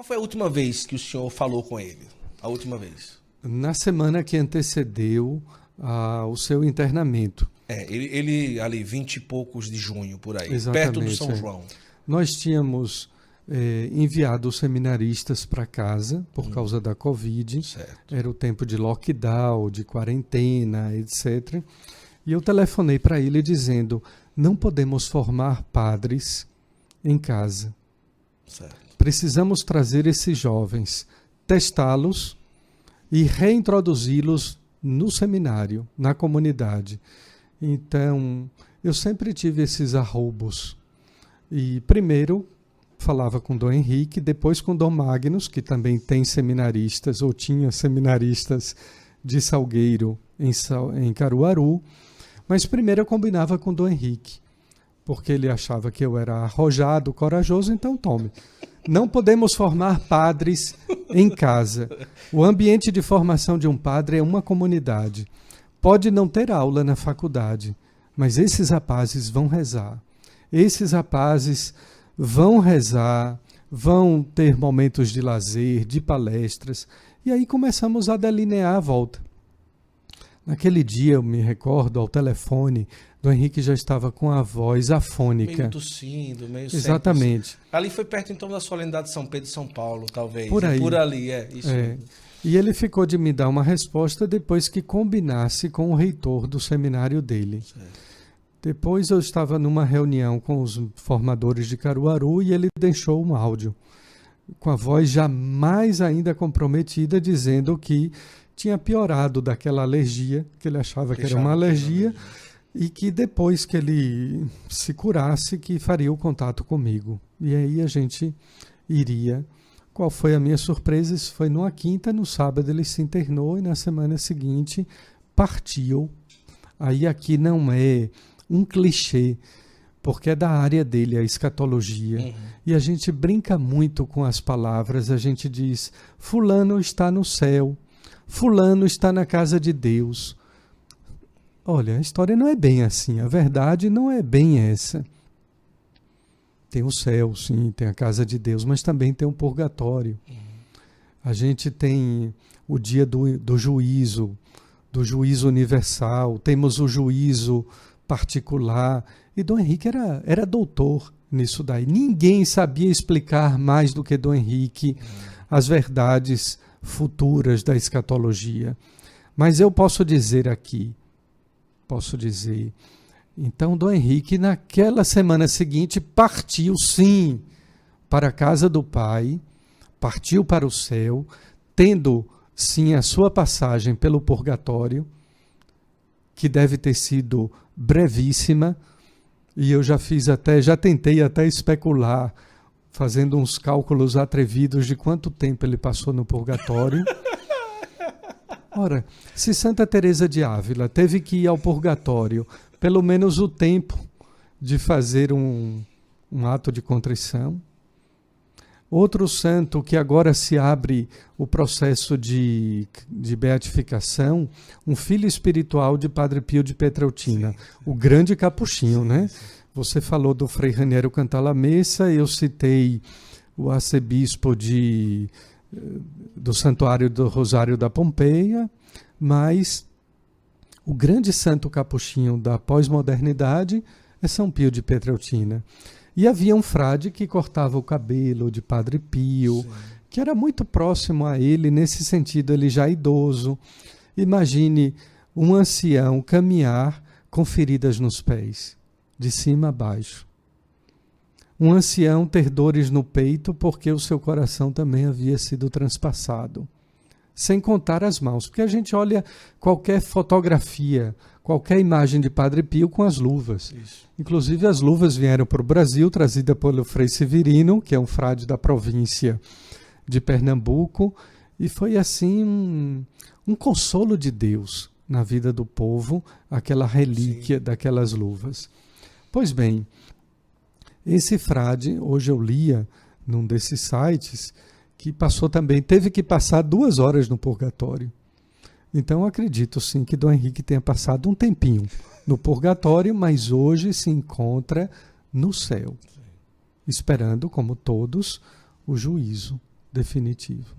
Qual foi a última vez que o senhor falou com ele? A última vez? Na semana que antecedeu o seu internamento. Ele ali, 20 e poucos de junho, por aí, Exatamente, perto do São João. Nós tínhamos enviado os seminaristas para casa por causa da Covid. Certo. Era o tempo de lockdown, de quarentena, etc. E eu telefonei para ele dizendo, não podemos formar padres em casa. Certo. Precisamos trazer esses jovens, testá-los e reintroduzi-los no seminário, na comunidade. Então, eu sempre tive esses arroubos. E primeiro falava com Dom Henrique, depois com Dom Magnus, que também tem seminaristas, ou tinha seminaristas de Salgueiro em Caruaru. Mas primeiro eu combinava com Dom Henrique, porque ele achava que eu era arrojado, corajoso, então tome. Não podemos formar padres em casa. O ambiente de formação de um padre é uma comunidade. Pode não ter aula na faculdade, mas esses rapazes vão rezar. Esses rapazes vão rezar, vão ter momentos de lazer, de palestras. E aí começamos a delinear a volta. Naquele dia, eu me recordo, ao telefone, Dom Henrique já estava com a voz afônica. Meio tossindo, meio Exatamente. Ali foi perto, então, da solenidade de São Pedro e São Paulo, talvez. Por aí. Por ali, isso. E ele ficou de me dar uma resposta depois que combinasse com o reitor do seminário dele. Certo. Depois eu estava numa reunião com os formadores de Caruaru e ele deixou um áudio, com a voz já mais ainda comprometida, dizendo que tinha piorado daquela alergia, que ele achava que era uma alergia, e que depois que ele se curasse, que faria o contato comigo. E aí a gente iria. Qual foi a minha surpresa? Isso foi numa quinta, no sábado ele se internou e na semana seguinte partiu. Aí aqui não é um clichê, porque é da área dele, a escatologia. E a gente brinca muito com as palavras, a gente diz, fulano está no céu, fulano está na casa de Deus. Olha, a história não é bem assim, a verdade não é bem essa. Tem o céu, sim, tem a casa de Deus, mas também tem o purgatório. A gente tem o dia do juízo universal, temos o juízo particular. E Dom Henrique era doutor nisso daí. Ninguém sabia explicar mais do que Dom Henrique as verdades futuras da escatologia. Mas eu posso dizer aqui, então Dom Henrique naquela semana seguinte partiu sim para a casa do Pai, partiu para o céu, tendo sim a sua passagem pelo purgatório, que deve ter sido brevíssima, e eu já tentei até especular, fazendo uns cálculos atrevidos de quanto tempo ele passou no purgatório. Ora, se Santa Teresa de Ávila teve que ir ao purgatório pelo menos o tempo de fazer um ato de contrição, outro santo que agora se abre o processo de beatificação, um filho espiritual de Padre Pio de Pietrelcina, o grande capuchinho, né? Você falou do Frei Raniero Cantalamessa, eu citei o arcebispo do Santuário do Rosário da Pompeia, mas o grande santo capuchinho da pós-modernidade é São Pio de Pietrelcina. E havia um frade que cortava o cabelo de Padre Pio, que era muito próximo a ele, nesse sentido, ele já idoso. Imagine um ancião caminhar com feridas nos pés, de cima a baixo. Um ancião ter dores no peito porque o seu coração também havia sido transpassado. Sem contar as mãos, porque a gente olha qualquer fotografia, qualquer imagem de Padre Pio com as luvas. Isso. Inclusive as luvas vieram para o Brasil, trazida pelo Frei Severino, que é um frade da província de Pernambuco, e foi assim um consolo de Deus na vida do povo, aquela relíquia daquelas luvas. Pois bem, esse frade, hoje eu lia num desses sites, que teve que passar 2 horas no purgatório. Então eu acredito sim que Dom Henrique tenha passado um tempinho no purgatório, mas hoje se encontra no céu, esperando, como todos, o juízo definitivo.